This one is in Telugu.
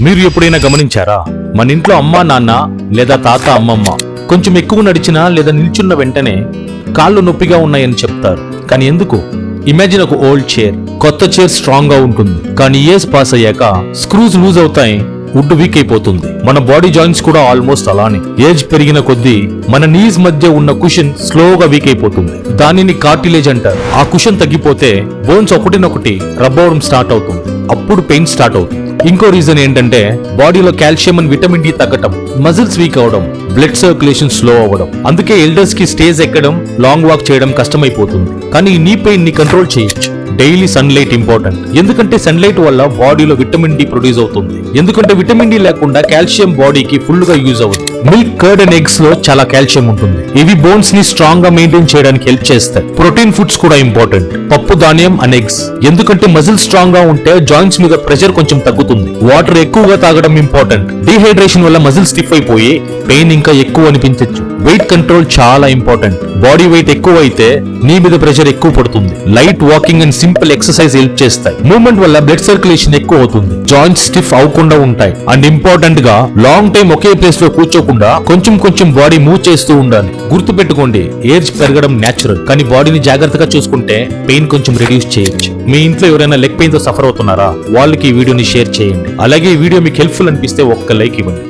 మీరు ఎప్పుడైనా గమనించారా, మన ఇంట్లో అమ్మా నాన్న లేదా తాత అమ్మమ్మ కొంచెం ఎక్కువ నడిచినా లేదా నిల్చున్న వెంటనే కాళ్ళు నొప్పిగా ఉన్నాయని చెప్తారు. కానీ ఎందుకు? ఇమాజిన్ ఒక ఓల్డ్ చైర్. కొత్త చైర్ స్ట్రాంగ్ గా ఉంటుంది, కానీ ఇయర్స్ పాస్ అయ్యాక స్క్రూస్ లూజ్ అవుతాయి, వుడ్ వీక్ అయిపోతుంది. మన బాడీ జాయింట్స్ కూడా ఆల్మోస్ట్ అలానే. ఏజ్ పెరిగిన కొద్దీ మన నీస్ మధ్య ఉన్న కుషన్ స్లోగా వీక్ అయిపోతుంది. దానిని కార్టిలేజ్ అంటారు. ఆ కుషన్ తగ్గిపోతే బోన్స్ ఒకటినొకటి రబ్ అవడం స్టార్ట్ అవుతుంది. అప్పుడు పెయిన్ స్టార్ట్ అవుతుంది. ఇంకో రీజన్ ఏంటంటే బాడీలో కాల్షియం అండ్ విటమిన్ డి తగ్గటం, మజిల్స్ వీక్ అవడం, బ్లడ్ సర్క్యులేషన్ స్లో అవ్వడం. అందుకే ఎల్డర్స్ కి స్టేజ్ ఎక్కడం, లాంగ్ వాక్ చేయడం కష్టమైపోతుంది. కానీ ఈ నీ పెయిన్ ని కంట్రోల్ చేయొచ్చు. Daily sunlight important. ఎందుకంటే సన్లైట్ వల్ల బాడీలో విటమిన్ డి ప్రొడ్యూస్ అవుతుంది. ఎందుకంటే విటమిన్ డి లేకుండా కాల్షియం బాడీకి ఫుల్ గా యూజ్ అవుతుంది. మిల్క్, కర్డ్ అండ్ ఎగ్స్ లో చాలా కాల్షియం ఉంటుంది. ఇవి బోన్స్ ని స్ట్రాంగ్ గా మెయింటైన్ చేయడానికి హెల్ప్ చేస్తాయి. ప్రోటీన్ ఫుడ్స్ కూడా ఇంపార్టెంట్. పప్పు, ధాన్యం అండ్ ఎగ్స్. ఎందుకంటే మజిల్ స్ట్రాంగ్ గా ఉంటే జాయింట్స్ మీద ప్రెషర్ కొంచెం తగ్గుతుంది. వాటర్ ఎక్కువగా తాగడం ఇంపార్టెంట్. డిహైడ్రేషన్ వల్ల మజిల్ స్టిఫ్ అయిపోయి పెయిన్ ఇంకా ఎక్కువ అనిపించచ్చు. వెయిట్ కంట్రోల్ చాలా ఇంపార్టెంట్. బాడీ వెయిట్ ఎక్కువ అయితే నీ మీద ప్రెషర్ ఎక్కువ పడుతుంది. Light walking and simple exercise help చేస్తాయి. మూవ్మెంట్ వల్ల బ్లడ్ సర్క్యులేషన్ ఎక్కువ అవుతుంది. జాయింట్స్ స్టిఫ్ అవ్వకుండా ఉంటాయి. అండ్ ఇంపార్టెంట్ గా లాంగ్ టైం ఒకే ప్లేస్ లో కూర్చోకుండా కొంచెం కొంచెం బాడీ మూవ్ చేస్తూ ఉండాలి. గుర్తు పెట్టుకోండి, ఏజ్ పెరగడం నేచురల్, కానీ బాడీని జాగ్రత్తగా చూసుకుంటే పెయిన్ కొంచెం రిడ్యూస్ చేయొచ్చు. మీ ఇంట్లో ఎవరైనా లెగ్ పెయిన్ తో సఫర్ అవుతున్నారా? వాళ్ళకి ఈ వీడియోని షేర్ చేయండి. అలాగే ఈ వీడియో మీకు హెల్ప్ఫుల్ అనిపిస్తే ఒక్క లైక్ ఇవ్వండి.